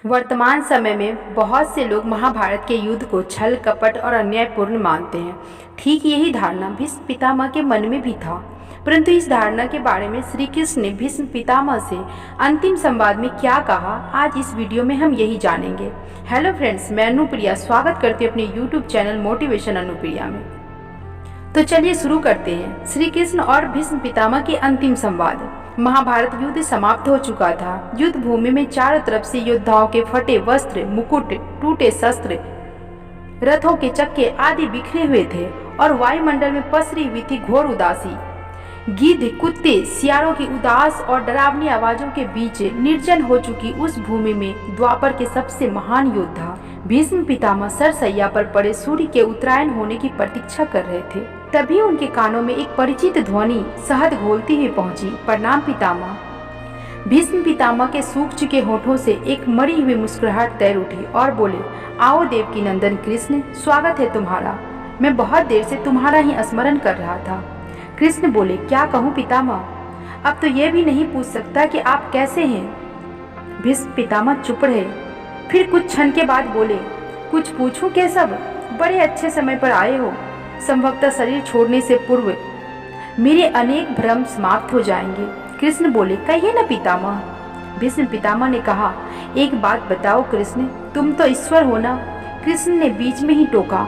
वर्तमान समय में बहुत से लोग महाभारत के युद्ध को छल कपट और अन्यायपूर्ण मानते हैं। ठीक यही धारणा भीष्म पितामह के मन में भी था, परंतु इस धारणा के बारे में श्री कृष्ण ने भीष्म पितामह से अंतिम संवाद में क्या कहा, आज इस वीडियो में हम यही जानेंगे। हेलो फ्रेंड्स, मैं अनुप्रिया स्वागत करती हूँ अपने यूट्यूब चैनल मोटिवेशन अनुप्रिया में। तो चलिए शुरू करते हैं। श्री कृष्ण और भीष्म पितामह के अंतिम संवाद। महाभारत युद्ध समाप्त हो चुका था। युद्ध भूमि में चारों तरफ से योद्धाओं के फटे वस्त्र, मुकुट, टूटे शस्त्र, रथों के चक्के आदि बिखरे हुए थे और वायुमंडल में पसरी हुई थी घोर उदासी। गिद्ध, कुत्ते, सियारों की उदास और डरावनी आवाजों के बीच निर्जन हो चुकी उस भूमि में द्वापर के सबसे महान योद्धा भीष्म पितामह सरसैया पर पड़े सूर्य के उत्तरायण होने की प्रतीक्षा कर रहे थे। तभी उनके कानों में एक परिचित ध्वनि शहद घोलती हुई पहुंची। प्रणाम पितामह। भीष्म पितामह के सूख चुके होठों से एक मरी हुई मुस्कुराहट तैर उठी और बोले, आओ देवकी नंदन कृष्ण, स्वागत है तुम्हारा। मैं बहुत देर से तुम्हारा ही स्मरण कर रहा था। कृष्ण बोले, क्या कहूँ पितामह, अब तो यह भी नहीं पूछ सकता कि आप कैसे हैं। भीष्म पितामह चुप रहे, फिर कुछ क्षण के बाद बोले, कुछ पूछूं केशव, बड़े अच्छे समय पर आए हो। संभवतः शरीर छोड़ने से पूर्व मेरे अनेक भ्रम समाप्त हो जाएंगे। कृष्ण बोले, कहिए न पितामह। भीष्म पितामह ने कहा, एक बात बताओ कृष्ण, तुम तो ईश्वर हो ना। कृष्ण ने बीच में ही टोका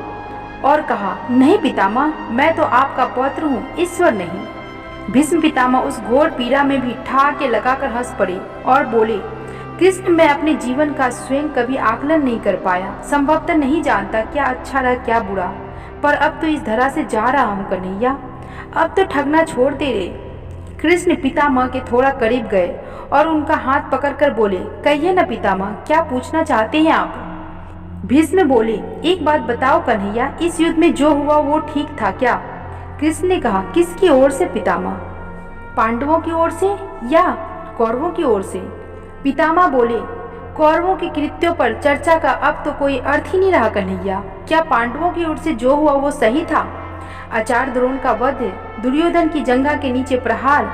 और कहा, नहीं पितामह, मैं तो आपका पौत्र हूँ, ईश्वर नहीं। भीष्म पितामह उस घोर पीड़ा में भी ठहाके लगाकर हंस पड़े और बोले, कृष्ण, मैं अपने जीवन का स्वयं कभी आकलन नहीं कर पाया। संभवतः नहीं जानता क्या अच्छा रहा क्या बुरा, पर अब तो इस धरा से जा रहा हूँ कन्हैया, अब तो ठगना छोड़ दे रे। कृष्ण पितामह के थोड़ा करीब गए और उनका हाथ पकड़कर बोले, कहिए न पितामह, क्या पूछना चाहते हैं आप। भीष्म बोले, एक बात बताओ कन्हैया, इस युद्ध में जो हुआ वो ठीक था क्या। कृष्ण ने कहा, किसकी ओर से पितामह, पांडवों की ओर से या कौरवों की ओर से। पितामह बोले, कौरवों के कृत्यों पर चर्चा का अब तो कोई अर्थ ही नहीं रहा कन्हैया। क्या पांडवों की ओर से जो हुआ वो सही था। आचार्य द्रोण का वध, दुर्योधन की जंघा के नीचे प्रहार,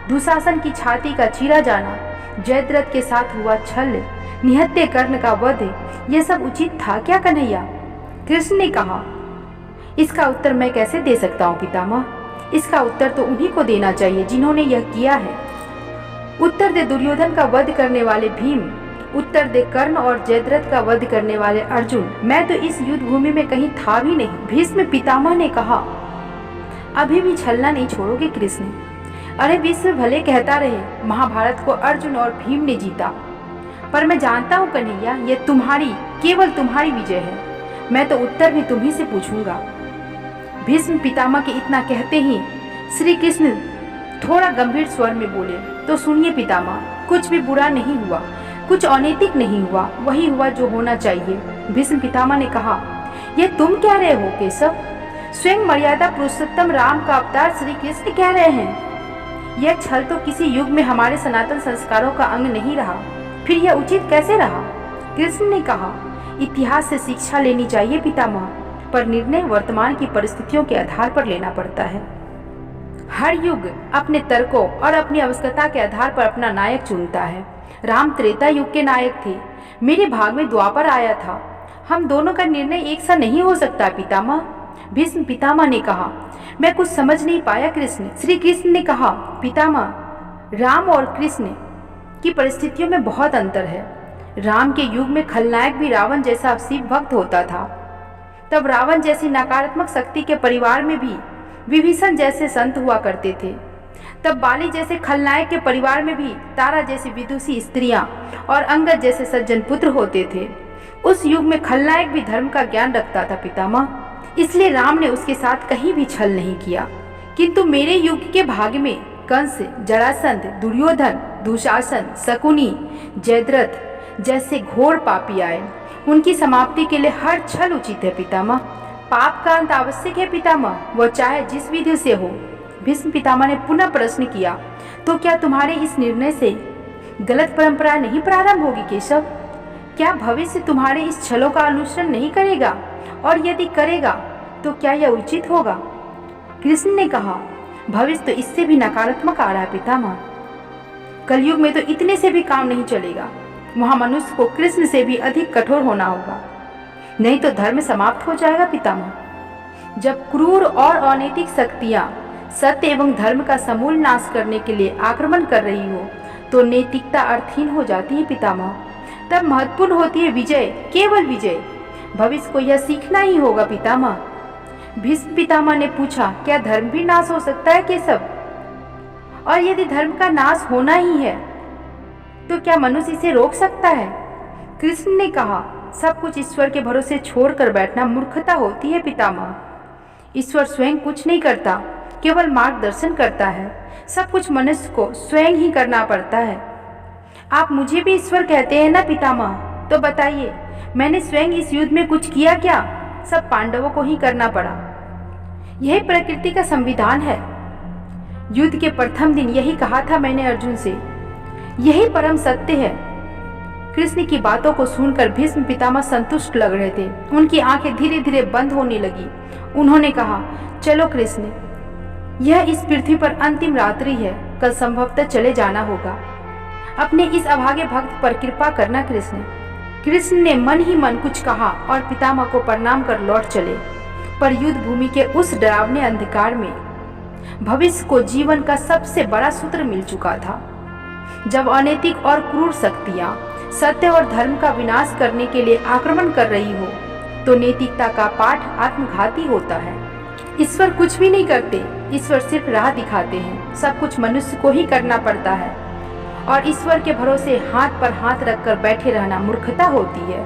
दुशासन की छाती का चीरा जाना, जयद्रथ के साथ हुआ छल, निहत्थे कर्ण का वध, यह सब उचित था क्या कन्हैया। कृष्ण ने कहा, इसका उत्तर मैं कैसे दे सकता हूँ पितामह, इसका उत्तर तो उन्हीं को देना चाहिए जिन्होंने यह किया है। उत्तर दे दुर्योधन का वध करने वाले भीम, उत्तर दे कर्ण और जयद्रथ का वध करने वाले अर्जुन। मैं तो इस युद्ध भूमि में कहीं था भी नहीं। भीष्म पितामह ने कहा, अभी भी छलना नहीं छोड़ोगे कृष्ण। अरे विश्व भले कहता रहे महाभारत को अर्जुन और भीम ने जीता, पर मैं जानता हूँ कन्हैया, ये तुम्हारी, केवल तुम्हारी विजय है। मैं तो उत्तर भी तुम्ही से पूछूंगा। भीष्म पितामह के इतना कहते ही श्री कृष्ण थोड़ा गंभीर स्वर में बोले, तो सुनिए पितामह, कुछ भी बुरा नहीं हुआ, कुछ अनैतिक नहीं हुआ, वही हुआ जो होना चाहिए। भीष्म पितामह ने कहा, यह तुम कह रहे हो केशव, स्वयं मर्यादा पुरुषोत्तम राम का अवतार श्री कृष्ण कह रहे हैं। यह छल तो किसी युग में हमारे सनातन संस्कारों का अंग नहीं रहा, फिर यह उचित कैसे रहा। कृष्ण ने कहा, इतिहास से शिक्षा लेनी चाहिए पितामह, पर निर्णय वर्तमान की परिस्थितियों के आधार पर लेना पड़ता है। हर युग अपने तर्कों और अपनी आवश्यकता के आधार पर अपना नायक चुनता है। राम त्रेता युग के नायक थे, मेरे भाग में द्वापर आया था। हम दोनों का निर्णय एक सा नहीं हो सकता पितामह। भीष्म पितामह ने कहा, मैं कुछ समझ नहीं पाया कृष्ण। श्री कृष्ण ने कहा, पितामह, राम और कृष्ण की परिस्थितियों में बहुत अंतर है। राम के युग में खलनायक भी रावण जैसा शिव भक्त होता था। तब रावण जैसी नकारात्मक शक्ति के परिवार में भी विभीषण जैसे संत हुआ करते थे। तब बाली जैसे खलनायक के परिवार में भी तारा जैसी विदुषी स्त्रियां और अंगद जैसे सज्जन पुत्र होते थे। उस युग में खलनायक भी धर्म का ज्ञान रखता था पितामह, इसलिए राम ने उसके साथ कहीं भी छल नहीं किया। किंतु मेरे युग के भाग में कंस, जरासंध, दुर्योधन, दुशासन, शकुनी, जयद्रथ जैसे घोर पापी आए। उनकी समाप्ति के लिए हर छल उचित है पितामह। पाप का अंत आवश्यक है पितामह, वह चाहे जिस विधि से हो। भीष्म पितामह ने पुनः प्रश्न किया, तो क्या तुम्हारे इस निर्णय से गलत परंपरा नहीं प्रारंभ होगी केशव। क्या भविष्य तुम्हारे इस छलों का अनुसरण नहीं करेगा, और यदि करेगा तो क्या यह उचित होगा। कृष्ण ने कहा, भविष्य तो इससे भी नकारात्मक आ रहा है पितामह। कलयुग में तो इतने से भी काम नहीं चलेगा। वहाँ मनुष्य को कृष्ण से भी अधिक कठोर होना होगा, नहीं तो धर्म समाप्त हो जाएगा पितामह। जब क्रूर और अनैतिक शक्तियाँ सत्य एवं धर्म का समूल नाश करने के लिए आक्रमण कर रही हो तो नैतिकता अर्थहीन हो जाती है पितामह। तब महत्वपूर्ण होती है विजय, केवल विजय। भविष्य को यह सीखना ही होगा पितामह। भीष्म पितामह ने पूछा, क्या धर्म भी नाश हो सकता है केशव? और यदि धर्म का नाश होना ही है तो क्या मनुष्य इसे रोक सकता है? कृष्ण ने कहा, सब कुछ ईश्वर के भरोसे छोड़कर बैठना मूर्खता होती है पितामह। ईश्वर स्वयं कुछ नहीं करता, केवल मार्गदर्शन करता है। सब कुछ मनुष्य को स्वयं ही करना पड़ता है। आप मुझे भी ईश्वर कहते हैं ना पितामह, तो बताइए मैंने स्वयं इस युद्ध में कुछ किया क्या? सब पांडवों को ही करना पड़ा। यही प्रकृति का संविधान है। युद्ध के प्रथम दिन यही कहा था मैंने अर्जुन से, यही परम सत्य है। कृष्ण की बातों को सुनकर भीष्म पितामह संतुष्ट लग रहे थे। उनकी आंखें धीरे धीरे बंद होने लगी। उन्होंने कहा, चलो कृष्ण, यह इस पृथ्वी पर अंतिम रात्रि है, कल संभवतः चले जाना होगा। अपने इस अभागे भक्त पर कृपा करना कृष्ण। कृष्ण ने मन ही मन कुछ कहा और पितामह को प्रणाम कर लौट चले। पर युद्ध भूमि के उस डरावने अंधकार में भविष्य को जीवन का सबसे बड़ा सूत्र मिल चुका था। जब अनैतिक और क्रूर शक्तियां सत्य और धर्म का विनाश करने के लिए आक्रमण कर रही हो तो नैतिकता का पाठ आत्मघाती होता है। ईश्वर कुछ भी नहीं करते, ईश्वर सिर्फ राह दिखाते हैं। सब कुछ मनुष्य को ही करना पड़ता है और ईश्वर के भरोसे हाथ पर हाथ रखकर बैठे रहना मूर्खता होती है।